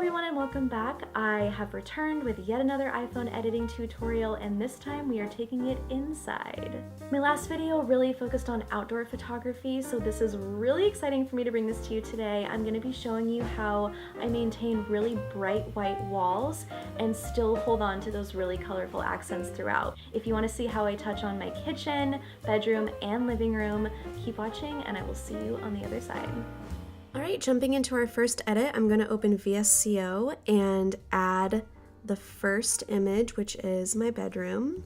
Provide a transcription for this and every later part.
everyone and welcome back. I have returned with yet another iPhone editing tutorial, and this time we are taking it inside. My last video really focused on outdoor photography, so this is really exciting for me to bring this to you today. I'm going to be showing you how I maintain really bright white walls and still hold on to those really colorful accents throughout. If you want to see how I touch on my kitchen, bedroom, and living room, keep watching and I will see you on the other side. Alright, jumping into our first edit, I'm going to open VSCO and add the first image, which is my bedroom.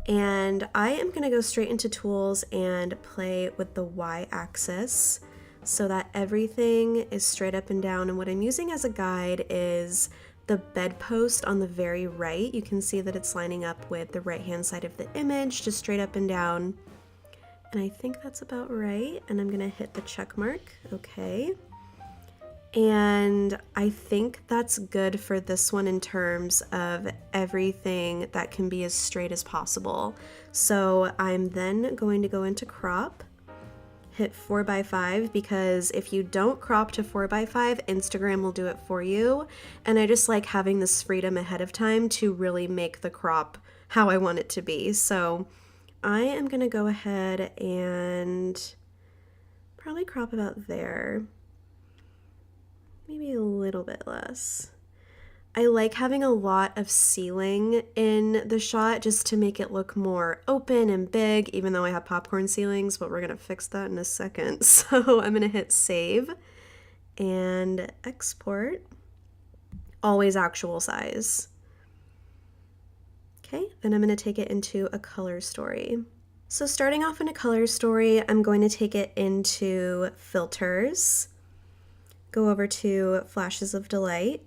And I am going to go straight into tools and play with the y-axis so that everything is straight up and down. And what I'm using as a guide is the bedpost on the very right. You can see that it's lining up with the right-hand side of the image, just straight up and down. And I think that's about right, and I'm gonna hit the check mark, okay. And I think that's good for this one in terms of everything that can be as straight as possible. So I'm then going to go into crop, hit 4x5, because if you don't crop to 4x5, Instagram will do it for you. And I just like having this freedom ahead of time to really make the crop how I want it to be. So I am going to go ahead and probably crop about there, maybe a little bit less. I like having a lot of ceiling in the shot just to make it look more open and big, even though I have popcorn ceilings, but we're going to fix that in a second. So I'm going to hit save and export, always actual size. Okay, then I'm going to take it into a color story. So starting off in a color story, I'm going to take it into filters, go over to flashes of delight.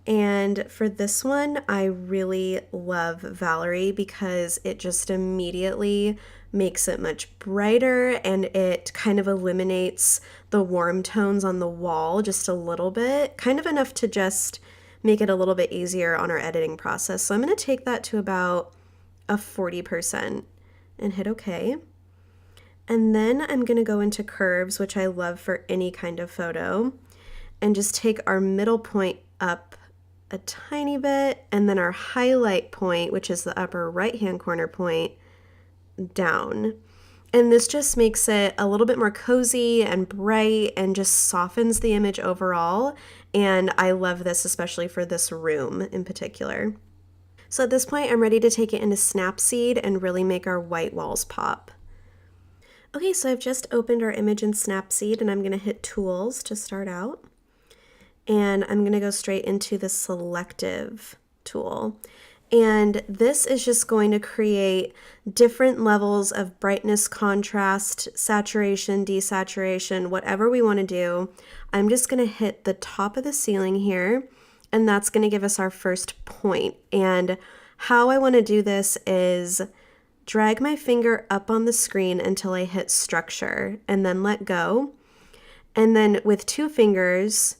And for this one, I really love Valerie because it just immediately makes it much brighter and it kind of eliminates the warm tones on the wall just a little bit, kind of enough to just make it a little bit easier on our editing process. So I'm going to take that to about a 40% and hit OK. And then I'm going to go into curves, which I love for any kind of photo, and just take our middle point up a tiny bit, and then our highlight point, which is the upper right-hand corner point, down. And this just makes it a little bit more cozy and bright and just softens the image overall. And I love this, especially for this room in particular. So at this point, I'm ready to take it into Snapseed and really make our white walls pop. Okay, so I've just opened our image in Snapseed and I'm gonna hit Tools to start out. And I'm gonna go straight into the Selective tool. And this is just going to create different levels of brightness, contrast, saturation, desaturation, whatever we want to do. I'm just going to hit the top of the ceiling here, and that's going to give us our first point. And how I want to do this is drag my finger up on the screen until I hit structure and then let go. And then with two fingers,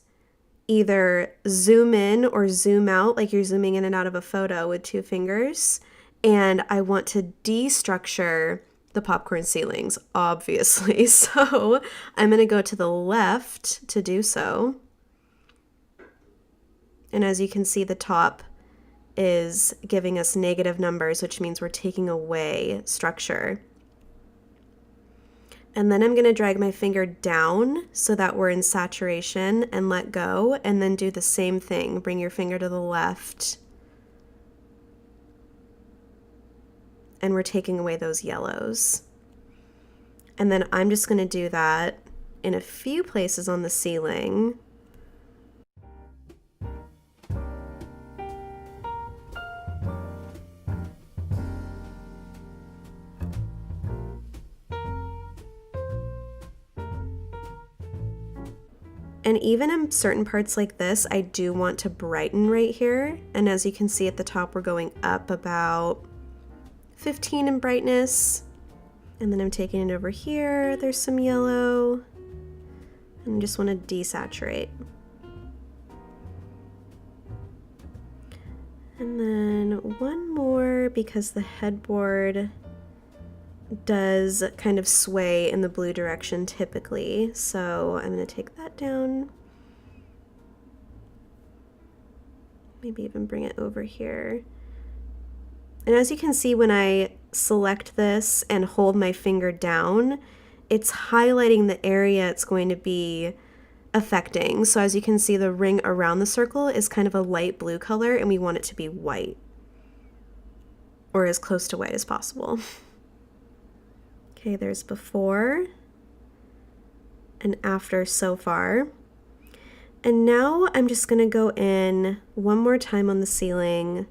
either zoom in or zoom out like you're zooming in and out of a photo with two fingers. And I want to destructure the popcorn ceilings, obviously. So I'm going to go to the left to do so. And as you can see, the top is giving us negative numbers, which means we're taking away structure. And then I'm going to drag my finger down so that we're in saturation and let go, and then do the same thing. Bring your finger to the left. And we're taking away those yellows. And then I'm just going to do that in a few places on the ceiling. And even in certain parts like this, I do want to brighten right here. And as you can see at the top, we're going up about 15 in brightness. And then I'm taking it over here. There's some yellow. And I just want to desaturate. And then one more because the headboard does kind of sway in the blue direction typically. So I'm going to take that down. Maybe even bring it over here. And as you can see, when I select this and hold my finger down, it's highlighting the area it's going to be affecting. So as you can see, the ring around the circle is kind of a light blue color, and we want it to be white, or as close to white as possible. Okay, there's before and after so far. And now I'm just gonna go in one more time on the ceiling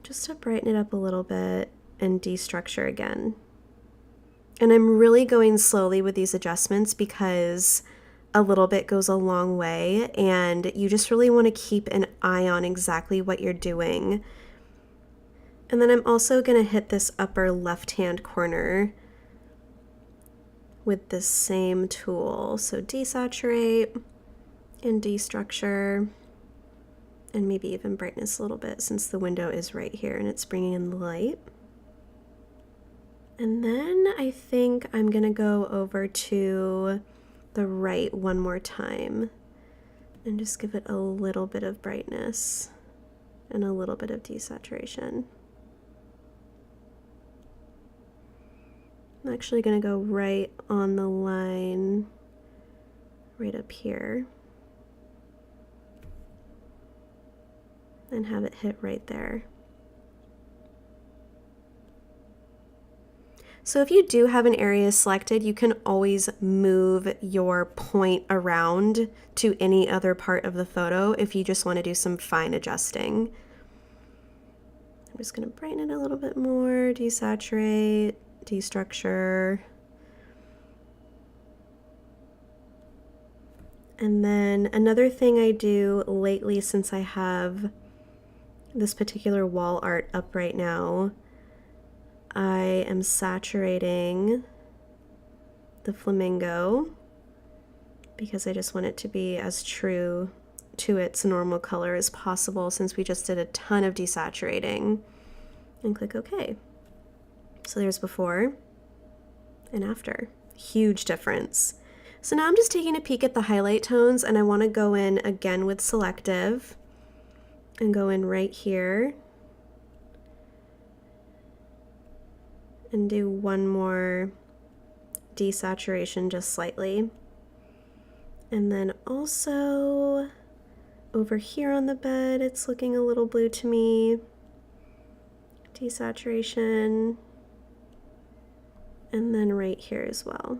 just to brighten it up a little bit and destructure again. And I'm really going slowly with these adjustments because a little bit goes a long way, and you just really want to keep an eye on exactly what you're doing. And then I'm also going to hit this upper left-hand corner with this same tool. So desaturate and destructure, and maybe even brightness a little bit since the window is right here and it's bringing in the light. And then I think I'm gonna go over to the right one more time and just give it a little bit of brightness and a little bit of desaturation. I'm actually gonna go right on the line right up here and have it hit right there. So if you do have an area selected, you can always move your point around to any other part of the photo if you just want to do some fine adjusting. I'm just going to brighten it a little bit more, desaturate, destructure. And then another thing I do lately, since I have this particular wall art up right now, I am saturating the flamingo because I just want it to be as true to its normal color as possible, since we just did a ton of desaturating. And click OK. So there's before and after. Huge difference. So now I'm just taking a peek at the highlight tones, and I want to go in again with selective and go in right here and do one more desaturation just slightly. And then also over here on the bed, it's looking a little blue to me. Desaturation. And then right here as well.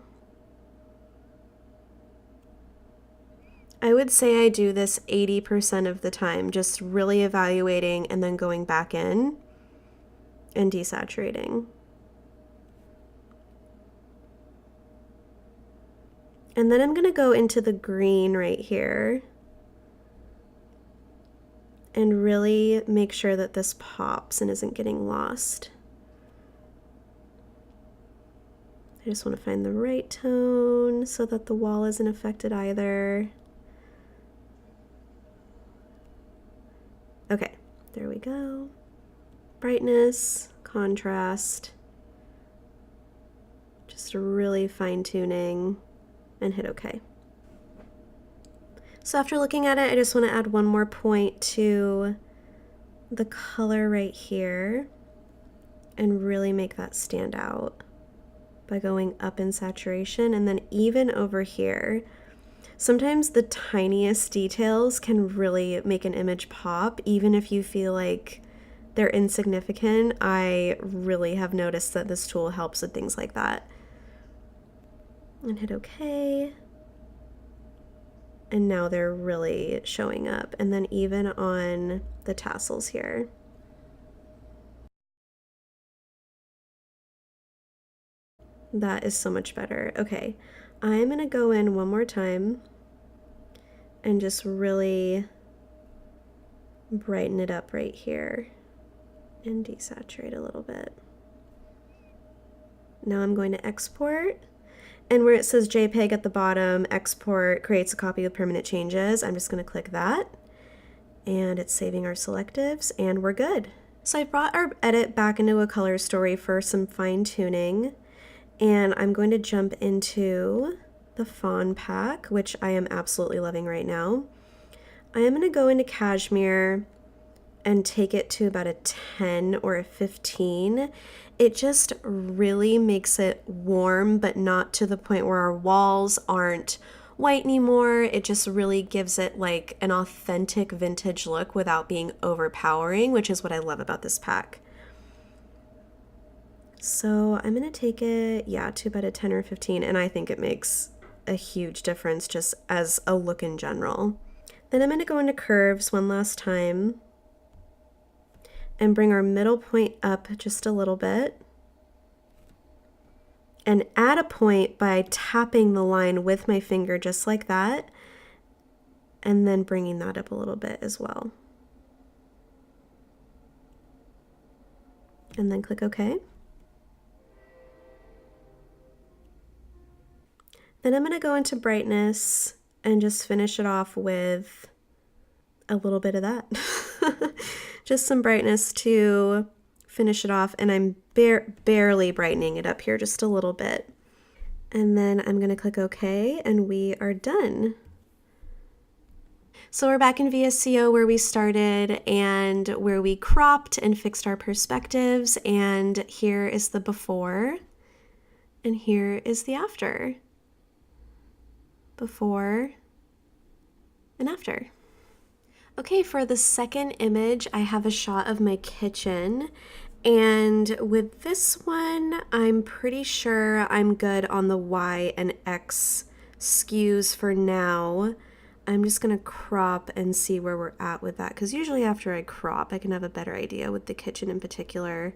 I would say I do this 80% of the time, just really evaluating and then going back in and desaturating. And then I'm going to go into the green right here and really make sure that this pops and isn't getting lost. I just want to find the right tone so that the wall isn't affected either. Okay, there we go. Brightness, contrast, just really fine tuning, and hit OK. So after looking at it, I just want to add one more point to the color right here and really make that stand out by going up in saturation. And then even over here, sometimes the tiniest details can really make an image pop, even if you feel like they're insignificant. I really have noticed that this tool helps with things like that. And hit OK. And now they're really showing up. And then even on the tassels here. That is so much better. Okay, I'm gonna go in one more time and just really brighten it up right here and desaturate a little bit. Now I'm going to export. And where it says JPEG at the bottom, export creates a copy with permanent changes. I'm just going to click that, and it's saving our selectives, and we're good. So I brought our edit back into a color story for some fine tuning, and I'm going to jump into the fawn pack, which I am absolutely loving right now. I am going to go into cashmere and take it to about a 10 or a 15. It just really makes it warm, but not to the point where our walls aren't white anymore. It just really gives it like an authentic vintage look without being overpowering, which is what I love about this pack. So I'm going to take it, yeah, to about a 10 or 15, and I think it makes a huge difference just as a look in general. Then I'm going to go into curves one last time and bring our middle point up just a little bit. And add a point by tapping the line with my finger just like that, and then bringing that up a little bit as well. And then click OK. Then I'm going to go into brightness and just finish it off with a little bit of that. Just some brightness to finish it off, and I'm barely brightening it up here just a little bit. And then I'm going to click OK, and we are done. So we're back in VSCO where we started and where we cropped and fixed our perspectives, and here is the before and here is the after. Before and after. Okay, for the second image, I have a shot of my kitchen, and with this one, I'm pretty sure I'm good on the Y and X skews for now. I'm just gonna crop and see where we're at with that, because usually after I crop, I can have a better idea with the kitchen in particular,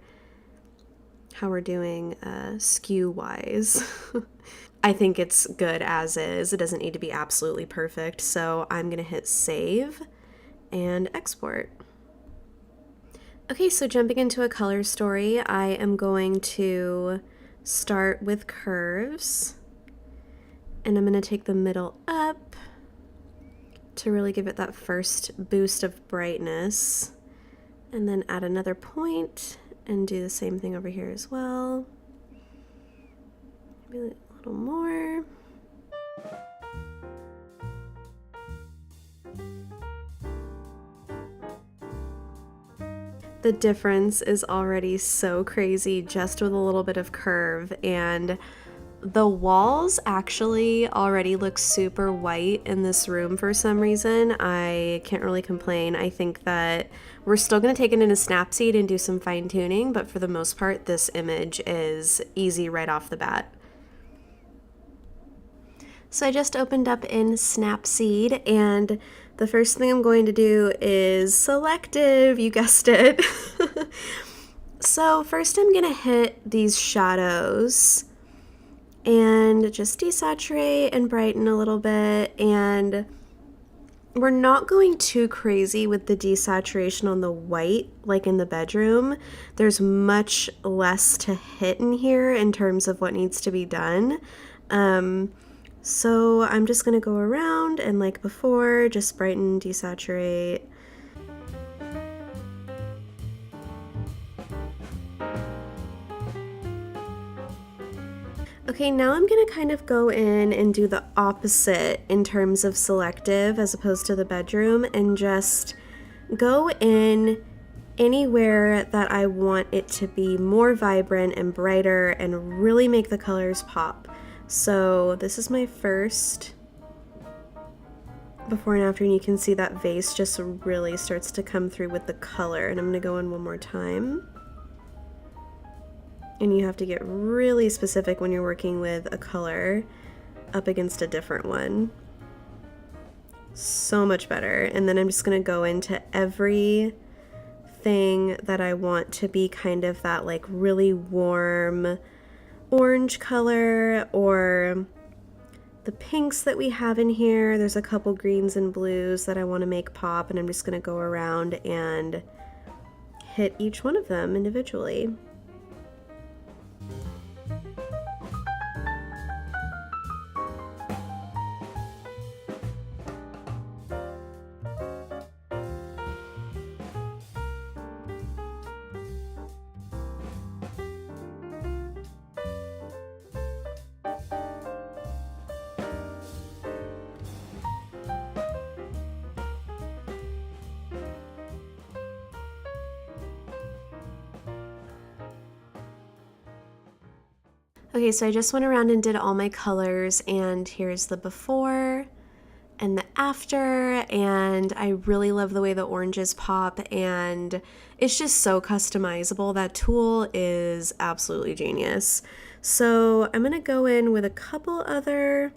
how we're doing skew-wise. I think it's good as is. It doesn't need to be absolutely perfect, so I'm gonna hit save and export. Okay, so jumping into a color story, I am going to start with curves, and I'm going to take the middle up to really give it that first boost of brightness, and then add another point and do the same thing over here as well. Maybe a little more. The difference is already so crazy just with a little bit of curve, and the walls actually already look super white in this room for some reason. I can't really complain. I think that we're still going to take it into Snapseed and do some fine tuning, but for the most part, this image is easy right off the bat. So I just opened up in Snapseed, and the first thing I'm going to do is selective, you guessed it. So first I'm gonna hit these shadows and just desaturate and brighten a little bit, and we're not going too crazy with the desaturation on the white like in the bedroom. There's much less to hit in here in terms of what needs to be done. So I'm just gonna go around and, like before, just brighten, desaturate. Okay, now I'm gonna kind of go in and do the opposite in terms of selective as opposed to the bedroom, and just go in anywhere that I want it to be more vibrant and brighter and really make the colors pop. So this is my first before and after, and you can see that vase just really starts to come through with the color, and I'm gonna go in one more time. And you have to get really specific when you're working with a color up against a different one. So much better. And then I'm just gonna go into every thing that I want to be kind of that like really warm orange color, or the pinks that we have in here. There's a couple greens and blues that I want to make pop, and I'm just going to go around and hit each one of them individually. Okay, so I just went around and did all my colors, and here's the before and the after, and I really love the way the oranges pop, and it's just so customizable. That tool is absolutely genius. So I'm gonna go in with a couple other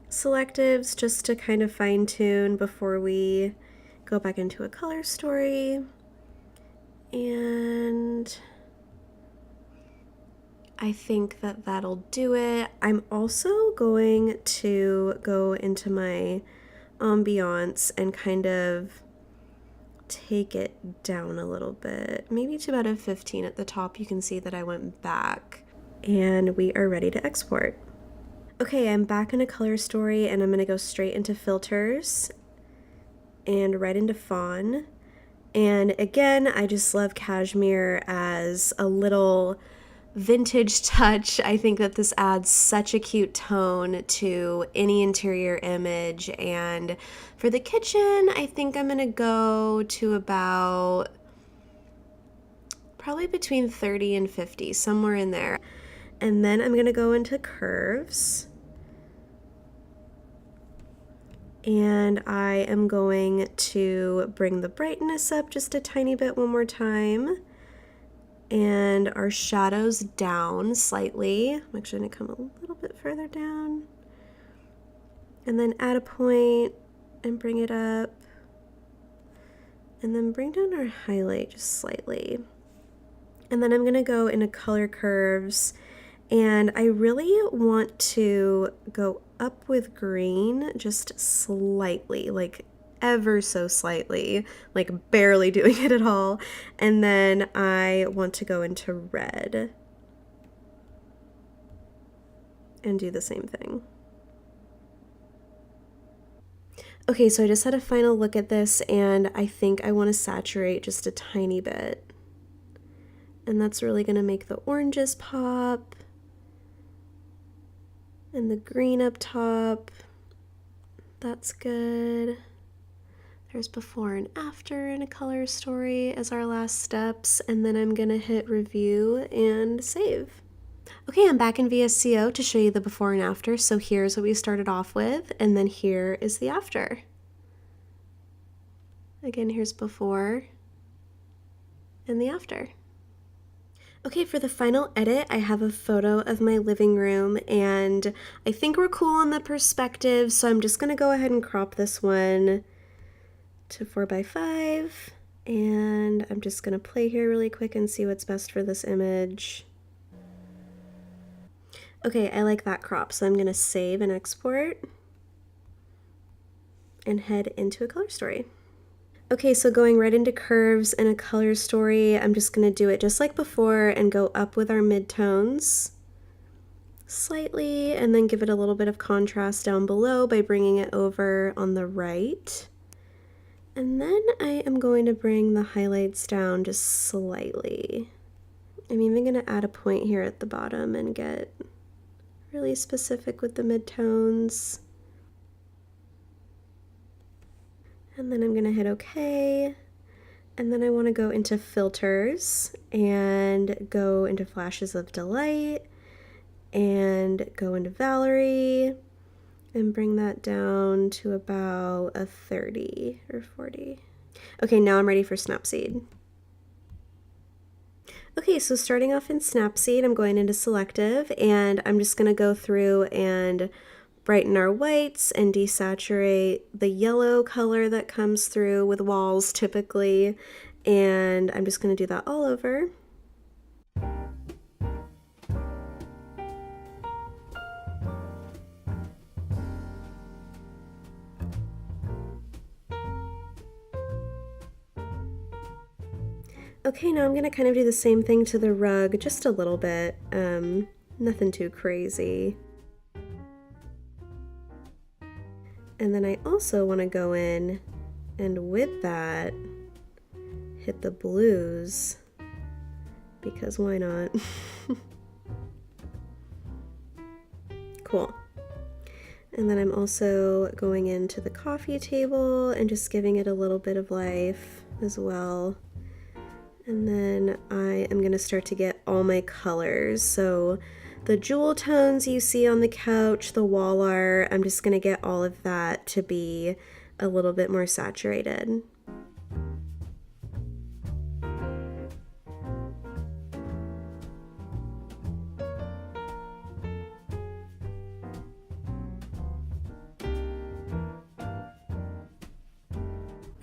selectives just to kind of fine tune before we go back into a color story. And I think that that'll do it. I'm also going to go into my ambiance and kind of take it down a little bit, maybe to about a 15 at the top. You can see that I went back, and we are ready to export. Okay, I'm back in a color story, and I'm gonna go straight into filters and right into fawn. And again, I just love cashmere as a little vintage touch. I think that this adds such a cute tone to any interior image. And for the kitchen, I think I'm gonna go to about probably between 30 and 50, somewhere in there. And then I'm gonna go into curves. And I am going to bring the brightness up just a tiny bit one more time. And our shadows down slightly. I'm actually going to come a little bit further down. And then add a point and bring it up. And then bring down our highlight just slightly. And then I'm going to go into color curves. And I really want to go up with green just slightly, like ever so slightly, like barely doing it at all. And then I want to go into red and do the same thing. Okay, so I just had a final look at this, and I think I want to saturate just a tiny bit. And that's really going to make the oranges pop. And the green up top, that's good. There's before and after in a color story as our last steps, and then I'm gonna hit review and save. Okay, I'm back in VSCO to show you the before and after. So here's what we started off with, and then here is the after. Again, here's before and the after. Okay, for the final edit, I have a photo of my living room, and I think we're cool on the perspective, so I'm just gonna go ahead and crop this one to 4x5, and I'm just gonna play here really quick and see what's best for this image. Okay, I like that crop, so I'm gonna save and export and head into a color story. Okay, so going right into curves and a color story, I'm just gonna do it just like before and go up with our midtones slightly, and then give it a little bit of contrast down below by bringing it over on the right. And then I am going to bring the highlights down just slightly. I'm even gonna add a point here at the bottom and get really specific with the midtones. And then I'm gonna hit OK. And then I wanna go into filters and go into flashes of delight and go into Valerie and bring that down to about a 30 or 40. Okay, now I'm ready for Snapseed. Okay, so starting off in Snapseed, I'm going into selective, and I'm just gonna go through and brighten our whites and desaturate the yellow color that comes through with walls typically, and I'm just gonna do that all over. Okay, now I'm gonna kind of do the same thing to the rug, just a little bit, nothing too crazy. And then I also want to go in and with that hit the blues, because why not? Cool. And then I'm also going into the coffee table and just giving it a little bit of life as well. And then I am going to start to get all my colors. So the jewel tones you see on the couch, the wall art. I'm just gonna get all of that to be a little bit more saturated.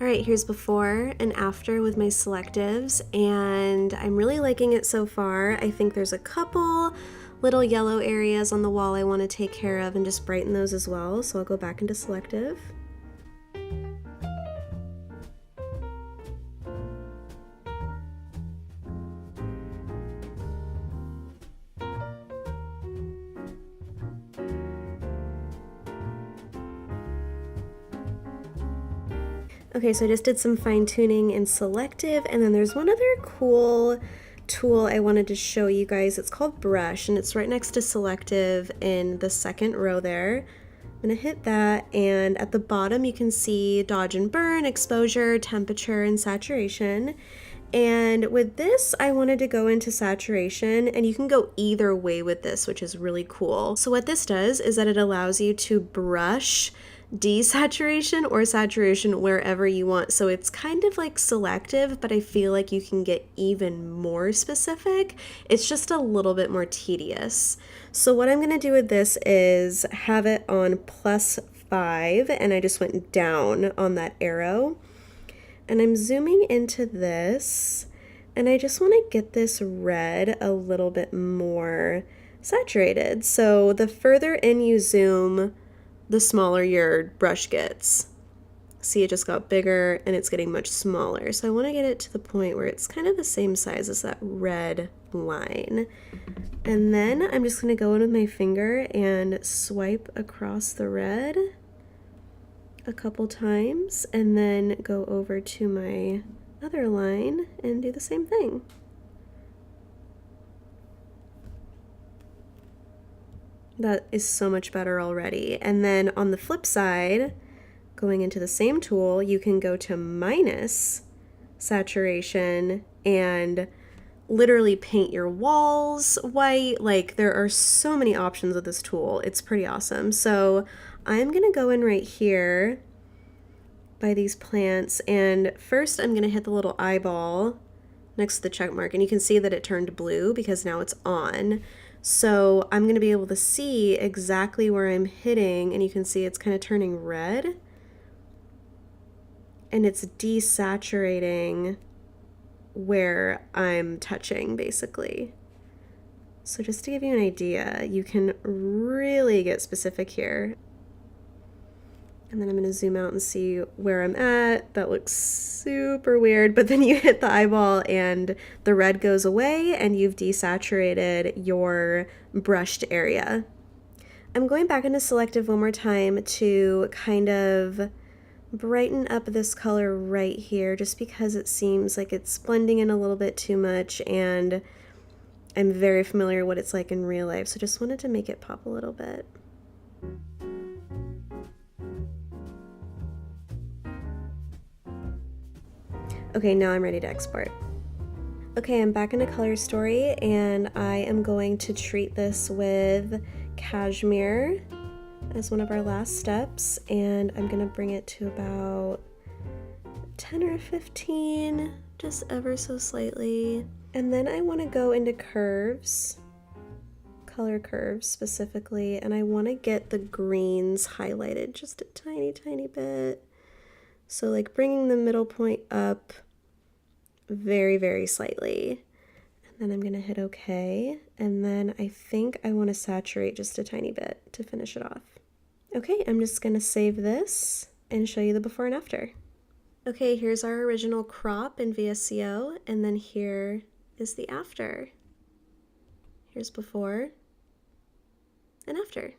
Alright, here's before and after with my selectives, and I'm really liking it so far. I think there's a couple little yellow areas on the wall I want to take care of and just brighten those as well, so I'll go back into selective. Okay, so I just did some fine tuning in selective, and then there's one other cool tool I wanted to show you guys. It's called brush, and it's right next to selective in the second row there. I'm gonna hit that, and at the bottom you can see dodge and burn, exposure, temperature, and saturation. And with this, I wanted to go into saturation, and you can go either way with this, which is really cool. So what this does is that it allows you to brush desaturation or saturation wherever you want. So it's kind of like selective, but I feel like you can get even more specific. It's just a little bit more tedious. So what I'm gonna do with this is have it on +5, and I just went down on that arrow. And I'm zooming into this, and I just want to get this red a little bit more saturated. So the further in you zoom, the smaller your brush gets. See, it just got bigger and it's getting much smaller. So I want to get it to the point where it's kind of the same size as that red line. And then I'm just going to go in with my finger and swipe across the red a couple times, and then go over to my other line and do the same thing. That is so much better already. And then on the flip side, going into the same tool, you can go to minus saturation and literally paint your walls white. Like, there are so many options with this tool. It's pretty awesome. So I'm gonna go in right here by these plants, and first I'm gonna hit the little eyeball next to the check mark, and you can see that it turned blue because now it's on. So I'm gonna be able to see exactly where I'm hitting, and you can see it's kind of turning red, and it's desaturating where I'm touching, basically. So just to give you an idea, you can really get specific here. And then I'm gonna zoom out and see where I'm at. That looks super weird, but then you hit the eyeball and the red goes away and you've desaturated your brushed area. I'm going back into selective one more time to kind of brighten up this color right here, just because it seems like it's blending in a little bit too much, and I'm very familiar with what it's like in real life, so just wanted to make it pop a little bit. Okay, now I'm ready to export. Okay, I'm back in a color story, and I am going to treat this with cashmere as one of our last steps, and I'm gonna bring it to about 10 or 15, just ever so slightly. And then I want to go into curves, color curves specifically, and I want to get the greens highlighted just a tiny bit. So like bringing the middle point up very slightly. And then I'm gonna hit OK, and then I think I want to saturate just a tiny bit to finish it off. Okay, I'm just gonna save this and show you the before and after. Okay, here's our original crop in VSCO, and then here is the after. Here's before and after.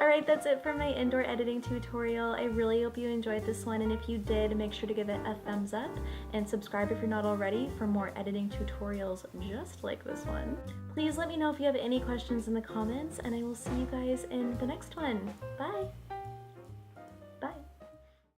Alright, that's it for my indoor editing tutorial. I really hope you enjoyed this one, and if you did, make sure to give it a thumbs up and subscribe if you're not already for more editing tutorials just like this one. Please let me know if you have any questions in the comments, and I will see you guys in the next one. Bye!